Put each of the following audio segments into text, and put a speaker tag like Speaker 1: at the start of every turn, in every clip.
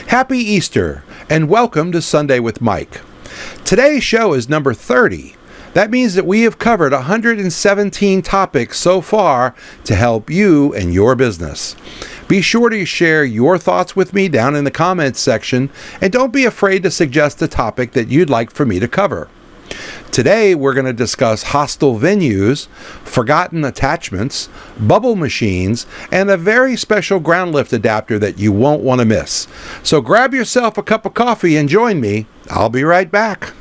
Speaker 1: Happy Easter, and welcome to Sunday with Mike. Today's show is number 30. That means that we have covered 117 topics so far to help you and your business. Be sure to share your thoughts with me down in the comments section, and don't be afraid to suggest a topic that you'd like for me to cover. Today, we're going to discuss hostile venues, forgotten attachments, bubble machines, and a very special ground lift adapter that you won't want to miss. So grab yourself a cup of coffee and join me. I'll be right back.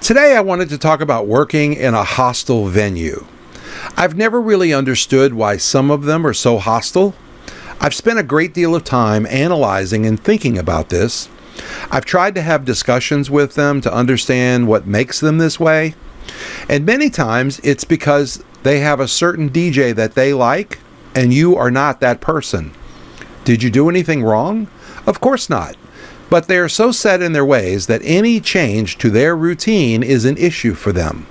Speaker 1: Today I wanted to talk about working in a hostile venue. I've never really understood why some of them are so hostile. I've spent a great deal of time analyzing and thinking about this. I've tried to have discussions with them to understand what makes them this way. And many times it's because they have a certain DJ that they like and you are not that person. Did you do anything wrong? Of course not. But they are so set in their ways that any change to their routine is an issue for them.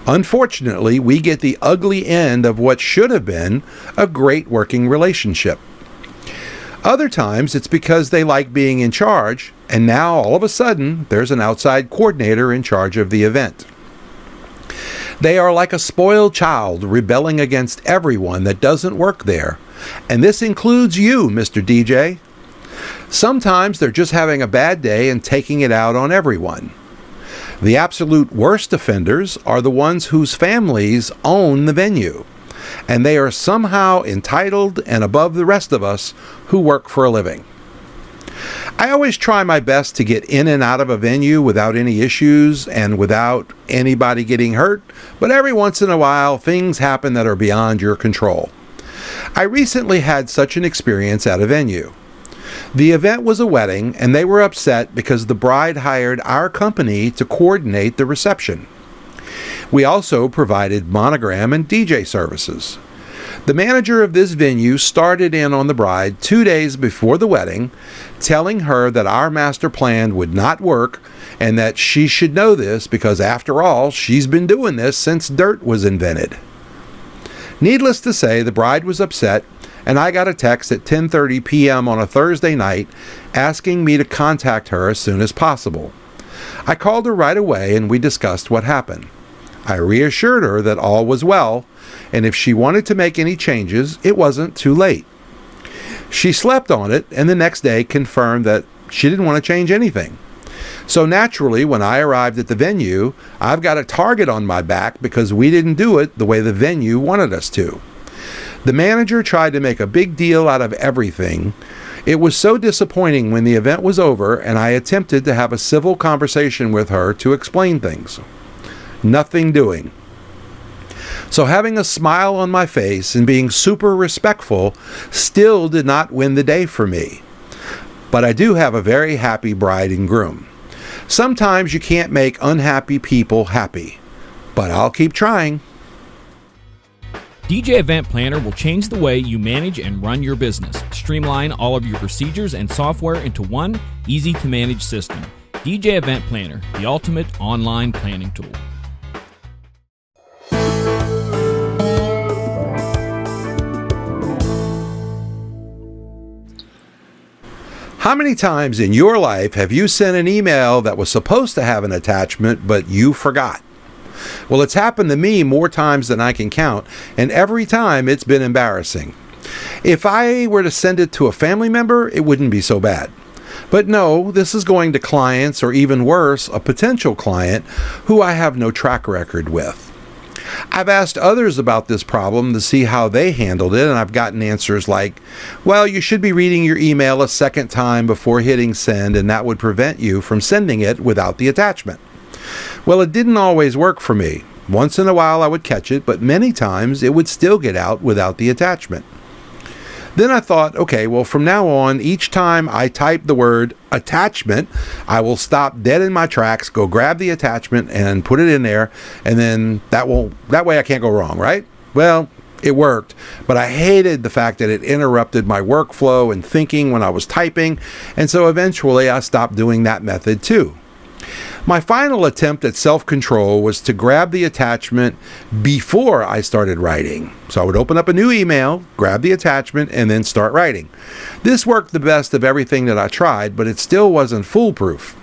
Speaker 1: Unfortunately, we get the ugly end of what should have been a great working relationship. Other times, it's because they like being in charge, and now all of a sudden, there's an outside coordinator in charge of the event. They are like a spoiled child rebelling against everyone that doesn't work there, and this includes you, Mr. DJ. Sometimes they're just having a bad day and taking it out on everyone. The absolute worst offenders are the ones whose families own the venue, and they are somehow entitled and above the rest of us who work for a living. I always try my best to get in and out of a venue without any issues and without anybody getting hurt, but every once in a while things happen that are beyond your control. I recently had such an experience at a venue. The event was a wedding, and they were upset because the bride hired our company to coordinate the reception. We also provided monogram and DJ services. The manager of this venue started in on the bride 2 days before the wedding, telling her that our master plan would not work and that she should know this because, after all, she's been doing this since dirt was invented. Needless to say, the bride was upset, and I got a text at 10:30 p.m. on a Thursday night asking me to contact her as soon as possible. I called her right away and we discussed what happened. I reassured her that all was well, and if she wanted to make any changes, it wasn't too late. She slept on it and the next day confirmed that she didn't want to change anything. So naturally, when I arrived at the venue, I've got a target on my back because we didn't do it the way the venue wanted us to. The manager tried to make a big deal out of everything. It was so disappointing when the event was over and I attempted to have a civil conversation with her to explain things. Nothing doing. So having a smile on my face and being super respectful still did not win the day for me. But I do have a very happy bride and groom. Sometimes you can't make unhappy people happy, but I'll keep trying.
Speaker 2: DJ Event Planner will change the way you manage and run your business. Streamline all of your procedures and software into one easy-to-manage system. DJ Event Planner, the ultimate online planning tool.
Speaker 1: How many times in your life have you sent an email that was supposed to have an attachment, but you forgot? Well, it's happened to me more times than I can count, and every time it's been embarrassing. If I were to send it to a family member, it wouldn't be so bad. But no, this is going to clients, or even worse, a potential client who I have no track record with. I've asked others about this problem to see how they handled it, and I've gotten answers like, well, you should be reading your email a second time before hitting send, and that would prevent you from sending it without the attachment. Well, it didn't always work for me. Once in a while I would catch it, but many times it would still get out without the attachment. Then I thought, okay, well, from now on, each time I type the word attachment, I will stop dead in my tracks, go grab the attachment and put it in there, and then that way I can't go wrong, right? Well, it worked, but I hated the fact that it interrupted my workflow and thinking when I was typing, and so eventually I stopped doing that method too. My final attempt at self-control was to grab the attachment before I started writing. So I would open up a new email, grab the attachment, and then start writing. This worked the best of everything that I tried, but it still wasn't foolproof.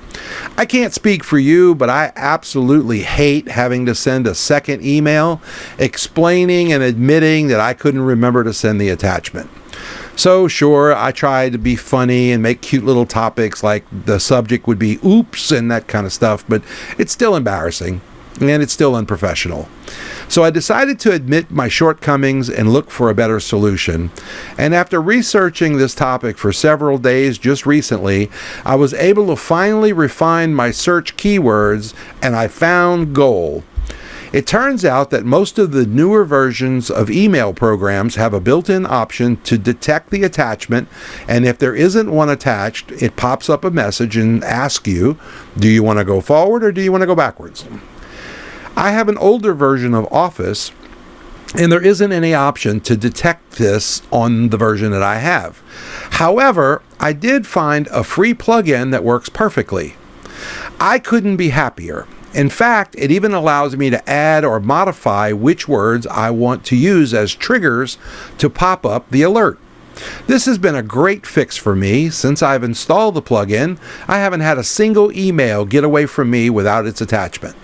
Speaker 1: I can't speak for you, but I absolutely hate having to send a second email explaining and admitting that I couldn't remember to send the attachment. So sure, I tried to be funny and make cute little topics like the subject would be oops and that kind of stuff, but it's still embarrassing and it's still unprofessional. So I decided to admit my shortcomings and look for a better solution. And after researching this topic for several days just recently, I was able to finally refine my search keywords, and I found gold. It turns out that most of the newer versions of email programs have a built-in option to detect the attachment, and if there isn't one attached, it pops up a message and asks you, do you want to go forward or do you want to go backwards? I have an older version of Office, and there isn't any option to detect this on the version that I have. However, I did find a free plugin that works perfectly. I couldn't be happier. In fact, it even allows me to add or modify which words I want to use as triggers to pop up the alert. This has been a great fix for me. Since I've installed the plugin, I haven't had a single email get away from me without its attachment.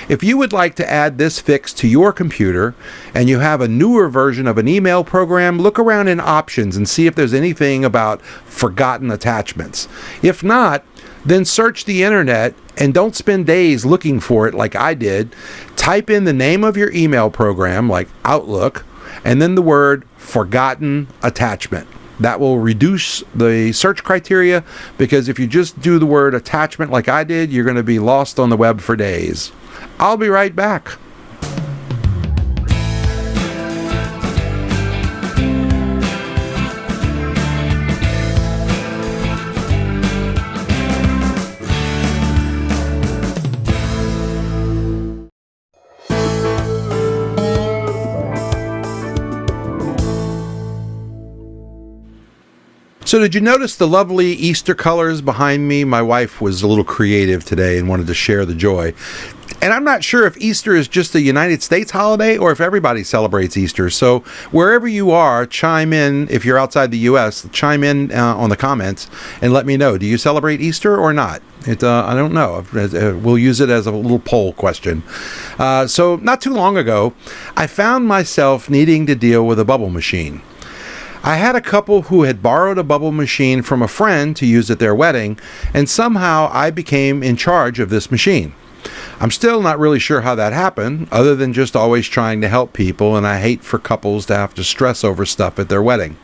Speaker 1: If you would like to add this fix to your computer and you have a newer version of an email program, look around in options and see if there's anything about forgotten attachments. If not, then search the internet and don't spend days looking for it like I did. Type in the name of your email program, like Outlook, and then the word forgotten attachment. That will reduce the search criteria, because if you just do the word attachment like I did, you're going to be lost on the web for days. I'll be right back. So did you notice the lovely Easter colors behind me? My wife was a little creative today and wanted to share the joy. And I'm not sure if Easter is just a United States holiday or if everybody celebrates Easter. So wherever you are, chime in. If you're outside the U.S., chime in on the comments and let me know. Do you celebrate Easter or not? I don't know. We'll use it as a little poll question. So not too long ago, I found myself needing to deal with a bubble machine. I had a couple who had borrowed a bubble machine from a friend to use at their wedding, and somehow I became in charge of this machine. I'm still not really sure how that happened, other than just always trying to help people, and I hate for couples to have to stress over stuff at their wedding.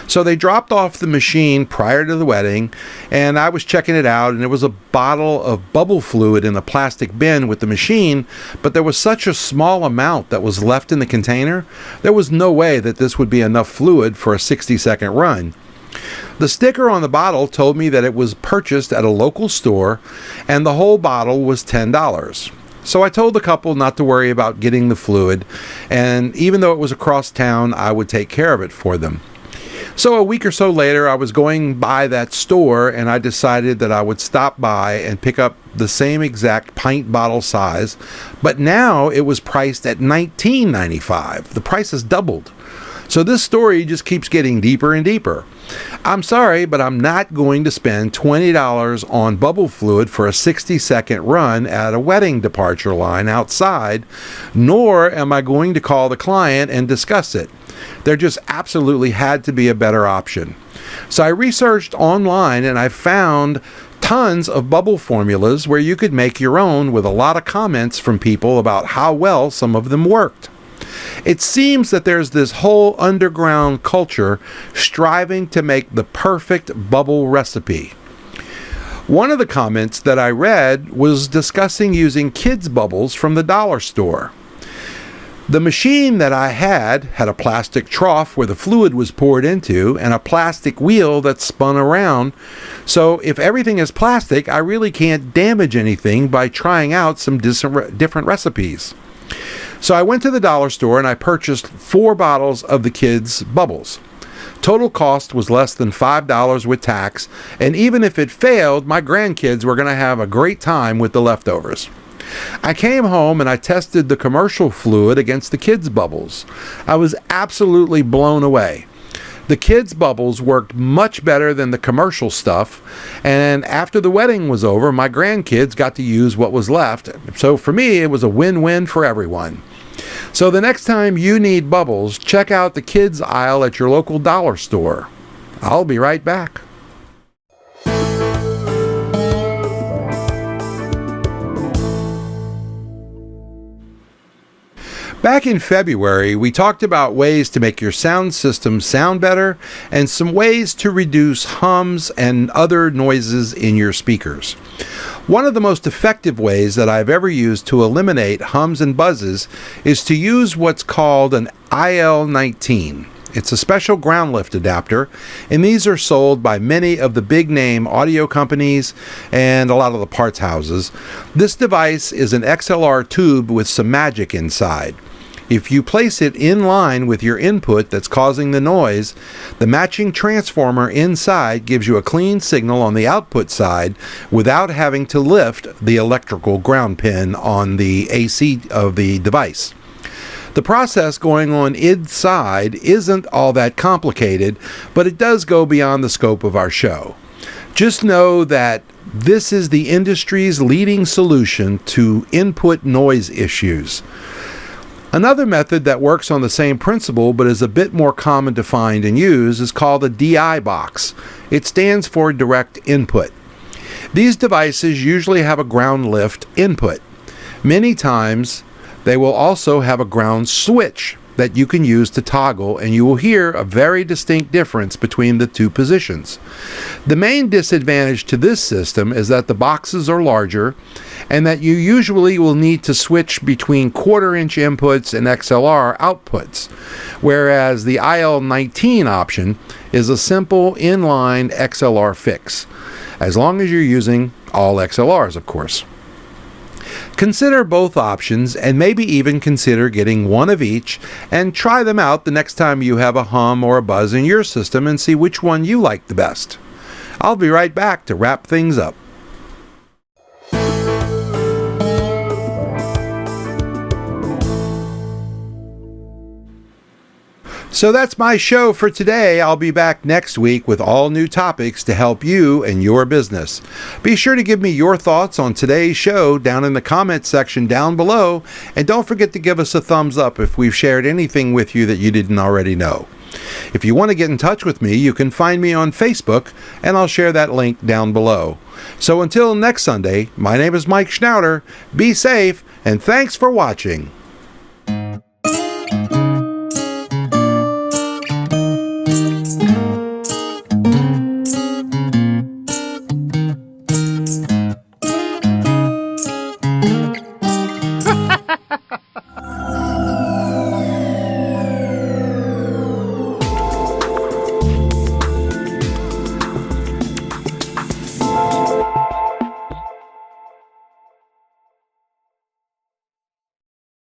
Speaker 1: So they dropped off the machine prior to the wedding, and I was checking it out, and there was a bottle of bubble fluid in a plastic bin with the machine, but there was such a small amount that was left in the container, there was no way that this would be enough fluid for a 60-second run. The sticker on the bottle told me that it was purchased at a local store, and the whole bottle was $10. So I told the couple not to worry about getting the fluid, and even though it was across town, I would take care of it for them. So a week or so later, I was going by that store, and I decided that I would stop by and pick up the same exact pint bottle size, but now it was priced at $19.95. The price has doubled. So this story just keeps getting deeper and deeper. I'm sorry, but I'm not going to spend $20 on bubble fluid for a 60-second run at a wedding departure line outside, nor am I going to call the client and discuss it. There just absolutely had to be a better option. So I researched online and I found tons of bubble formulas where you could make your own with a lot of comments from people about how well some of them worked. It seems that there's this whole underground culture striving to make the perfect bubble recipe. One of the comments that I read was discussing using kids' bubbles from the dollar store. The machine that I had a plastic trough where the fluid was poured into and a plastic wheel that spun around. So if everything is plastic, I really can't damage anything by trying out some different recipes. So I went to the dollar store and I purchased 4 bottles of the kids' bubbles. Total cost was less than $5 with tax, and even if it failed, my grandkids were going to have a great time with the leftovers. I came home and I tested the commercial fluid against the kids' bubbles. I was absolutely blown away. The kids' bubbles worked much better than the commercial stuff, and after the wedding was over, my grandkids got to use what was left. So for me, it was a win-win for everyone. So the next time you need bubbles, check out the kids' aisle at your local dollar store. I'll be right back. Back in February, we talked about ways to make your sound system sound better and some ways to reduce hums and other noises in your speakers. One of the most effective ways that I've ever used to eliminate hums and buzzes is to use what's called an IL-19. It's a special ground lift adapter, and these are sold by many of the big name audio companies and a lot of the parts houses. This device is an XLR tube with some magic inside. If you place it in line with your input that's causing the noise, the matching transformer inside gives you a clean signal on the output side without having to lift the electrical ground pin on the AC of the device. The process going on inside isn't all that complicated, but it does go beyond the scope of our show. Just know that this is the industry's leading solution to input noise issues. Another method that works on the same principle but is a bit more common to find and use is called a DI box. It stands for direct input. These devices usually have a ground lift input. Many times they will also have a ground switch that you can use to toggle, and you will hear a very distinct difference between the two positions. The main disadvantage to this system is that the boxes are larger and that you usually will need to switch between quarter-inch inputs and XLR outputs, whereas the IL-19 option is a simple inline XLR fix, as long as you're using all XLRs, of course. Consider both options and maybe even consider getting one of each and try them out the next time you have a hum or a buzz in your system and see which one you like the best. I'll be right back to wrap things up. So that's my show for today. I'll be back next week with all new topics to help you and your business. Be sure to give me your thoughts on today's show down in the comments section down below, and don't forget to give us a thumbs up if we've shared anything with you that you didn't already know. If you want to get in touch with me, you can find me on Facebook, and I'll share that link down below. So until next Sunday, my name is Mike Schnauter. Be safe, and thanks for watching.